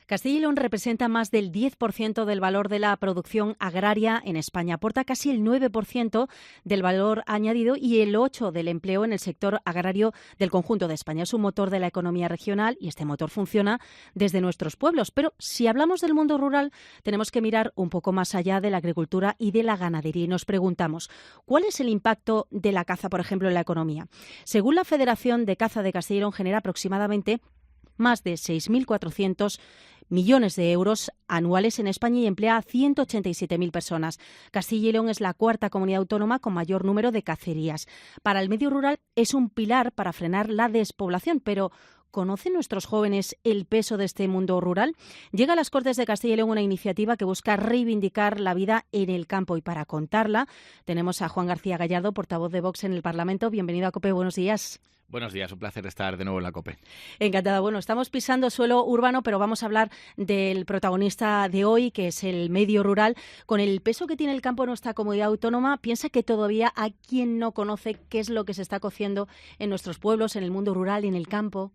Castilla y León representa más del 10% del valor de la producción agraria en España. Aporta casi el 9% del valor añadido y el 8% del empleo en el sector agrario del conjunto de España. Es un motor de la economía regional y este motor funciona desde nuestros pueblos. Pero si hablamos del mundo rural, tenemos que mirar un poco más allá de la agricultura y de la ganadería. Y nos preguntamos, ¿cuál es el impacto de la caza, por ejemplo, en la economía? Según la Federación de Caza de Castilla y León, genera aproximadamente más de 6.400 millones de euros anuales en España y emplea a 187.000 personas. Castilla y León es la cuarta comunidad autónoma con mayor número de cacerías. Para el medio rural es un pilar para frenar la despoblación, pero ¿conocen nuestros jóvenes el peso de este mundo rural? Llega a las Cortes de Castilla y León una iniciativa que busca reivindicar la vida en el campo y para contarla tenemos a Juan García Gallardo, portavoz de Vox en el Parlamento. Bienvenido a COPE, buenos días. Buenos días, un placer estar de nuevo en la COPE. Encantada. Bueno, estamos pisando suelo urbano, pero vamos a hablar del protagonista de hoy, que es el medio rural. Con el peso que tiene el campo en nuestra comunidad autónoma, ¿piensa que todavía hay quien no conoce qué es lo que se está cociendo en nuestros pueblos, en el mundo rural y en el campo?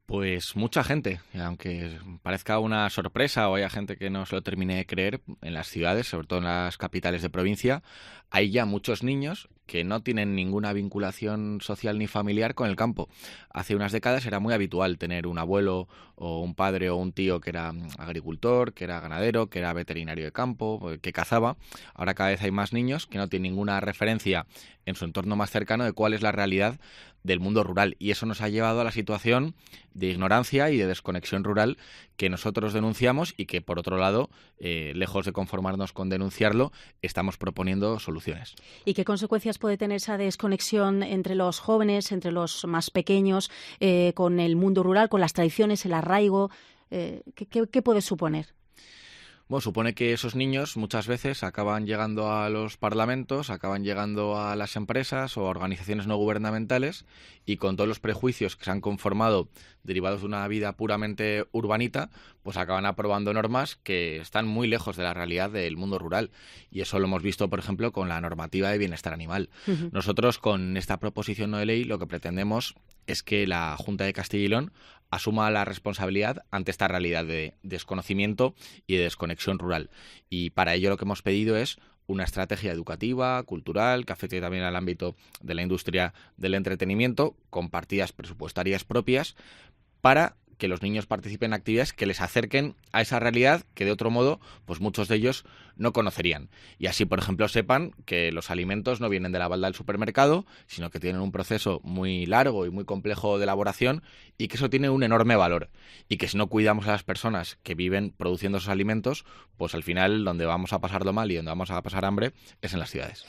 Pues mucha gente, aunque parezca una sorpresa o haya gente que no se lo termine de creer, en las ciudades, sobre todo en las capitales de provincia, hay ya muchos niños que no tienen ninguna vinculación social ni familiar con el campo. Hace unas décadas era muy habitual tener un abuelo o un padre o un tío que era agricultor, que era ganadero, que era veterinario de campo, que cazaba. Ahora cada vez hay más niños que no tienen ninguna referencia en su entorno más cercano de cuál es la realidad del mundo rural. Y eso nos ha llevado a la situación de ignorancia y de desconexión rural que nosotros denunciamos y que, por otro lado, lejos de conformarnos con denunciarlo, estamos proponiendo soluciones. ¿Y qué consecuencias puede tener esa desconexión entre los jóvenes, entre los más pequeños, con el mundo rural, con las tradiciones, el arraigo? ¿Qué puede suponer? Bueno, supone que esos niños muchas veces acaban llegando a los parlamentos, acaban llegando a las empresas o a organizaciones no gubernamentales y con todos los prejuicios que se han conformado derivados de una vida puramente urbanita, pues acaban aprobando normas que están muy lejos de la realidad del mundo rural. Y eso lo hemos visto, por ejemplo, con la normativa de bienestar animal. Uh-huh. Nosotros, con esta proposición no de ley, lo que pretendemos es que la Junta de Castilla y León asuma la responsabilidad ante esta realidad de desconocimiento y de desconexión rural. Y para ello lo que hemos pedido es una estrategia educativa, cultural, que afecte también al ámbito de la industria del entretenimiento, con partidas presupuestarias propias, para que los niños participen en actividades que les acerquen a esa realidad que de otro modo pues muchos de ellos no conocerían. Y así, por ejemplo, sepan que los alimentos no vienen de la balda del supermercado, sino que tienen un proceso muy largo y muy complejo de elaboración y que eso tiene un enorme valor. Y que si no cuidamos a las personas que viven produciendo esos alimentos, pues al final donde vamos a pasarlo mal y donde vamos a pasar hambre es en las ciudades.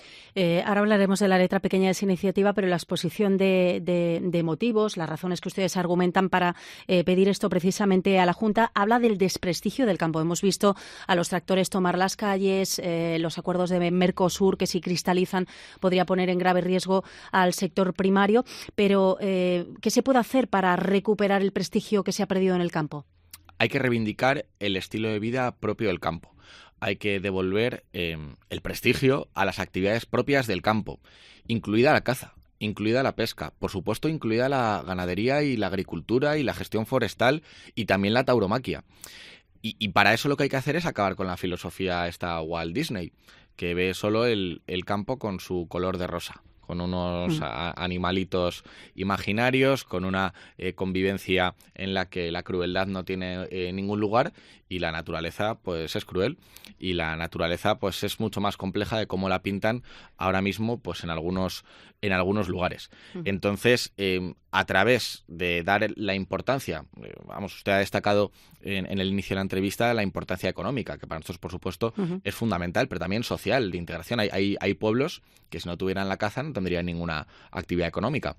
Ahora hablaremos de la letra pequeña de esa iniciativa, pero la exposición de motivos, las razones que ustedes argumentan para pedir esto precisamente a la Junta, habla del desprestigio del campo. Hemos visto a los tractores tomar las calles, los acuerdos de Mercosur que si cristalizan podría poner en grave riesgo al sector primario, pero ¿qué se puede hacer para recuperar el prestigio que se ha perdido en el campo? Hay que reivindicar el estilo de vida propio del campo. Hay que devolver el prestigio a las actividades propias del campo, incluida la caza, incluida la pesca, por supuesto incluida la ganadería y la agricultura y la gestión forestal y también la tauromaquia. Y para eso lo que hay que hacer es acabar con la filosofía esta Walt Disney, que ve solo el campo con su color de rosa, con unos animalitos imaginarios, con una convivencia en la que la crueldad no tiene ningún lugar y la naturaleza pues es cruel y la naturaleza pues es mucho más compleja de cómo la pintan ahora mismo pues en algunos lugares. Entonces, a través de dar la importancia, usted ha destacado en el inicio de la entrevista la importancia económica, que para nosotros, por supuesto, es fundamental, pero también social, de integración. Hay pueblos que si no tuvieran la caza no tendrían ninguna actividad económica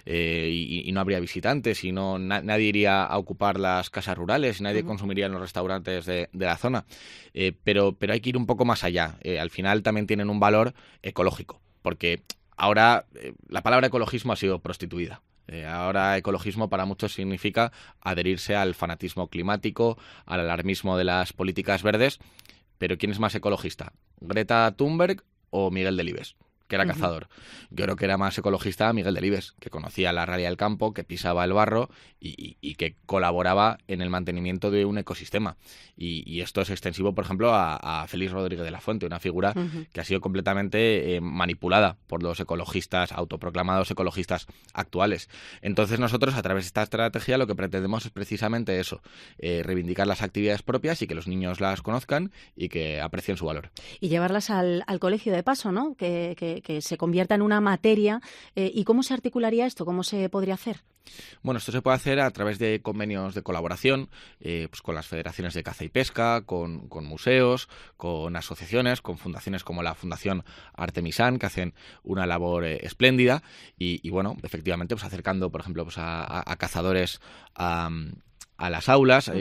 y no habría visitantes y nadie iría a ocupar las casas rurales y nadie consumiría en los restaurantes de la zona. Pero hay que ir un poco más allá. Al final también tienen un valor ecológico, porque ahora la palabra ecologismo ha sido prostituida. Ahora ecologismo para muchos significa adherirse al fanatismo climático, al alarmismo de las políticas verdes. Pero ¿quién es más ecologista? ¿Greta Thunberg o Miguel Delibes? que era cazador. Yo creo que era más ecologista Miguel Delibes, que conocía la realidad del campo, que pisaba el barro y que colaboraba en el mantenimiento de un ecosistema. Y esto es extensivo, por ejemplo, a Félix Rodríguez de la Fuente, una figura que ha sido completamente manipulada por los ecologistas, autoproclamados ecologistas actuales. Entonces nosotros, a través de esta estrategia, lo que pretendemos es precisamente eso, reivindicar las actividades propias y que los niños las conozcan y que aprecien su valor. Y llevarlas al colegio de paso, ¿no? Que se convierta en una materia. ¿Y cómo se articularía esto? ¿Cómo se podría hacer? Bueno, esto se puede hacer a través de convenios de colaboración, pues con las federaciones de caza y pesca, con museos, con asociaciones, con fundaciones como la Fundación Artemisan, que hacen una labor espléndida y bueno, efectivamente, pues acercando, por ejemplo, pues a cazadores a las aulas,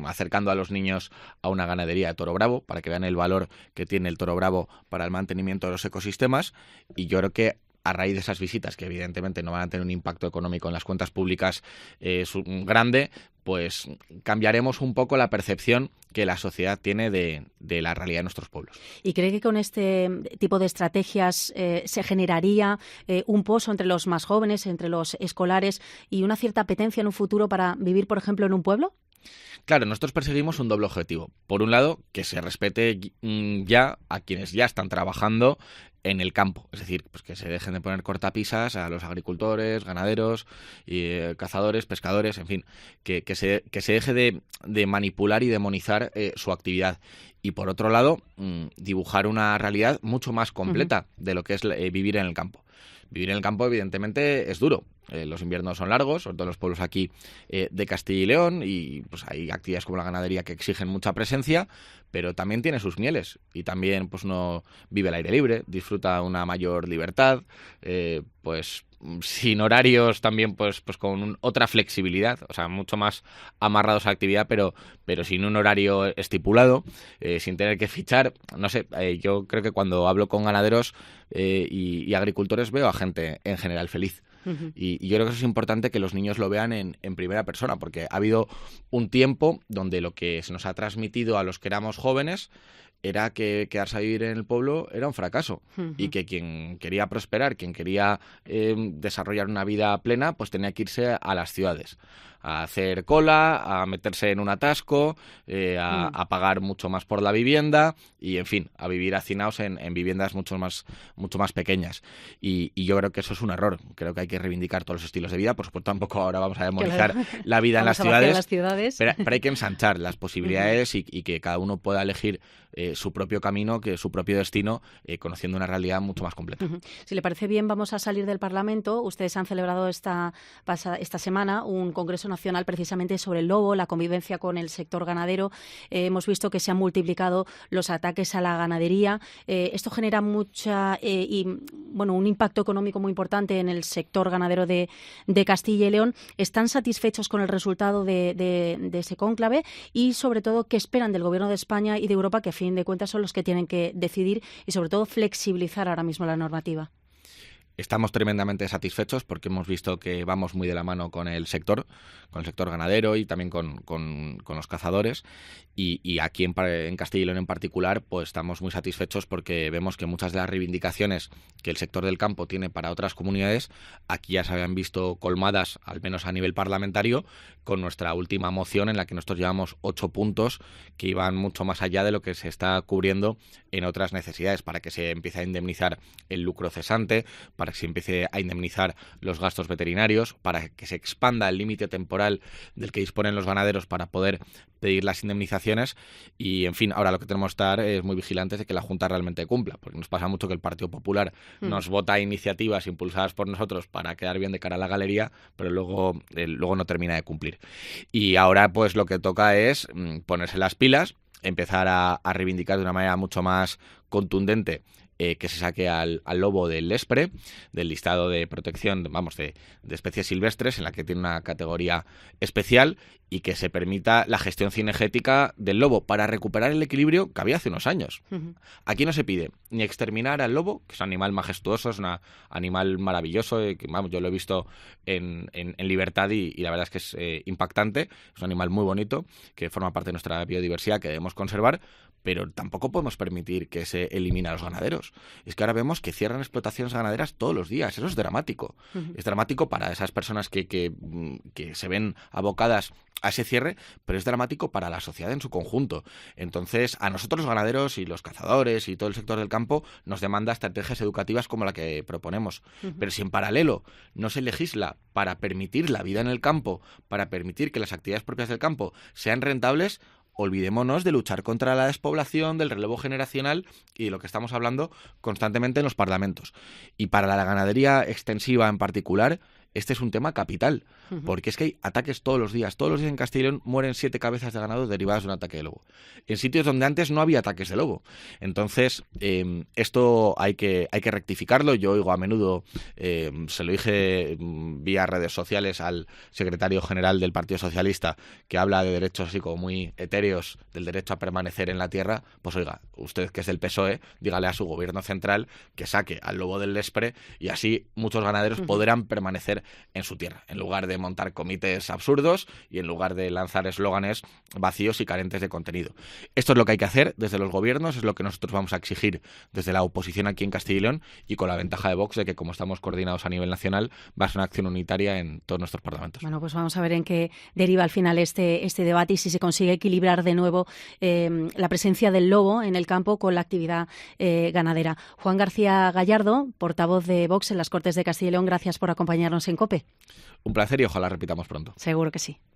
acercando a los niños a una ganadería de toro bravo, para que vean el valor que tiene el toro bravo para el mantenimiento de los ecosistemas. Y yo creo que a raíz de esas visitas, que evidentemente no van a tener un impacto económico en las cuentas públicas grande, pues cambiaremos un poco la percepción que la sociedad tiene de la realidad de nuestros pueblos. ¿Y cree que con este tipo de estrategias se generaría un pozo entre los más jóvenes, entre los escolares y una cierta apetencia en un futuro para vivir, por ejemplo, en un pueblo? Claro, nosotros perseguimos un doble objetivo. Por un lado, que se respete ya a quienes ya están trabajando en el campo, es decir, pues que se dejen de poner cortapisas a los agricultores, ganaderos, cazadores, pescadores, en fin, que se deje de manipular y demonizar su actividad. Y por otro lado, dibujar una realidad mucho más completa de lo que es vivir en el campo. Vivir en el campo, evidentemente, es duro. Los inviernos son largos, sobre todo en los pueblos aquí de Castilla y León, y pues hay actividades como la ganadería que exigen mucha presencia, pero también tiene sus mieles. Y también pues uno vive al aire libre, disfruta una mayor libertad, pues sin horarios también, pues con otra flexibilidad, o sea, mucho más amarrados a la actividad, pero sin un horario estipulado, sin tener que fichar. No sé, yo creo que cuando hablo con ganaderos y agricultores veo a gente en general feliz. Y yo creo que eso es importante que los niños lo vean en primera persona, porque ha habido un tiempo donde lo que se nos ha transmitido a los que éramos jóvenes era que quedarse a vivir en el pueblo era un fracaso y que quien quería prosperar, quien quería desarrollar una vida plena, pues tenía que irse a las ciudades, a hacer cola, a meterse en un atasco, a pagar mucho más por la vivienda y, en fin, a vivir hacinados en viviendas mucho más pequeñas. Y yo creo que eso es un error. Creo que hay que reivindicar todos los estilos de vida. Por supuesto, tampoco ahora vamos a demonizar la vida en las ciudades, pero hay que ensanchar las posibilidades y que cada uno pueda elegir su propio camino, que su propio destino, conociendo una realidad mucho más completa. Si le parece bien, vamos a salir del Parlamento. Ustedes han celebrado esta semana un congreso nacional precisamente sobre el lobo, la convivencia con el sector ganadero. Hemos visto que se han multiplicado los ataques a la ganadería. Esto genera un impacto económico muy importante en el sector ganadero de Castilla y León. ¿Están satisfechos con el resultado de ese cónclave? Y, sobre todo, ¿qué esperan del Gobierno de España y de Europa, que a fin de cuentas son los que tienen que decidir y, sobre todo, flexibilizar ahora mismo la normativa? Estamos tremendamente satisfechos porque hemos visto que vamos muy de la mano con el sector ganadero y también con los cazadores. Y aquí en Castilla y León en particular, pues estamos muy satisfechos porque vemos que muchas de las reivindicaciones que el sector del campo tiene para otras comunidades, aquí ya se habían visto colmadas, al menos a nivel parlamentario, con nuestra última moción en la que nosotros llevamos 8 puntos que iban mucho más allá de lo que se está cubriendo en otras necesidades, para que se empiece a indemnizar el lucro cesante, para que se empiece a indemnizar los gastos veterinarios, para que se expanda el límite temporal del que disponen los ganaderos para poder pedir las indemnizaciones. Y, en fin, ahora lo que tenemos que estar es muy vigilantes de que la Junta realmente cumpla, porque nos pasa mucho que el Partido Popular nos vota iniciativas impulsadas por nosotros para quedar bien de cara a la galería, pero luego no termina de cumplir. Y ahora pues lo que toca es ponerse las pilas, empezar a reivindicar de una manera mucho más contundente que se saque al lobo del LESPRE, del listado de protección, de especies silvestres, en la que tiene una categoría especial, y que se permita la gestión cinegética del lobo para recuperar el equilibrio que había hace unos años. Aquí no se pide ni exterminar al lobo, que es un animal majestuoso, es un animal maravilloso, que yo lo he visto en libertad y la verdad es que es impactante, es un animal muy bonito, que forma parte de nuestra biodiversidad que debemos conservar, pero tampoco podemos permitir que se elimine a los ganaderos. datos. Es que ahora vemos que cierran explotaciones ganaderas todos los días. Eso es dramático. Es dramático para esas personas que se ven abocadas a ese cierre, pero es dramático para la sociedad en su conjunto. Entonces, a nosotros los ganaderos y los cazadores y todo el sector del campo nos demanda estrategias educativas como la que proponemos. Pero si en paralelo no se legisla para permitir la vida en el campo, para permitir que las actividades propias del campo sean rentables, olvidémonos de luchar contra la despoblación, del relevo generacional y de lo que estamos hablando constantemente en los parlamentos. Y para la ganadería extensiva en particular, este es un tema capital, porque es que hay ataques todos los días. Todos los días en Castilla y León mueren 7 cabezas de ganado derivadas de un ataque de lobo. En sitios donde antes no había ataques de lobo. Entonces, esto hay que rectificarlo. Yo oigo a menudo, se lo dije vía redes sociales al secretario general del Partido Socialista, que habla de derechos así como muy etéreos, del derecho a permanecer en la tierra. Pues oiga, usted que es del PSOE, dígale a su gobierno central que saque al lobo del Lespre y así muchos ganaderos podrán permanecer en su tierra, en lugar de montar comités absurdos y en lugar de lanzar eslóganes vacíos y carentes de contenido. Esto es lo que hay que hacer desde los gobiernos, es lo que nosotros vamos a exigir desde la oposición aquí en Castilla y León, y con la ventaja de Vox de que, como estamos coordinados a nivel nacional, va a ser una acción unitaria en todos nuestros parlamentos. Bueno, pues vamos a ver en qué deriva al final este debate y si se consigue equilibrar de nuevo la presencia del lobo en el campo con la actividad ganadera. Juan García Gallardo, portavoz de Vox en las Cortes de Castilla y León, gracias por acompañarnos en COPE. Un placer y ojalá repitamos pronto. Seguro que sí.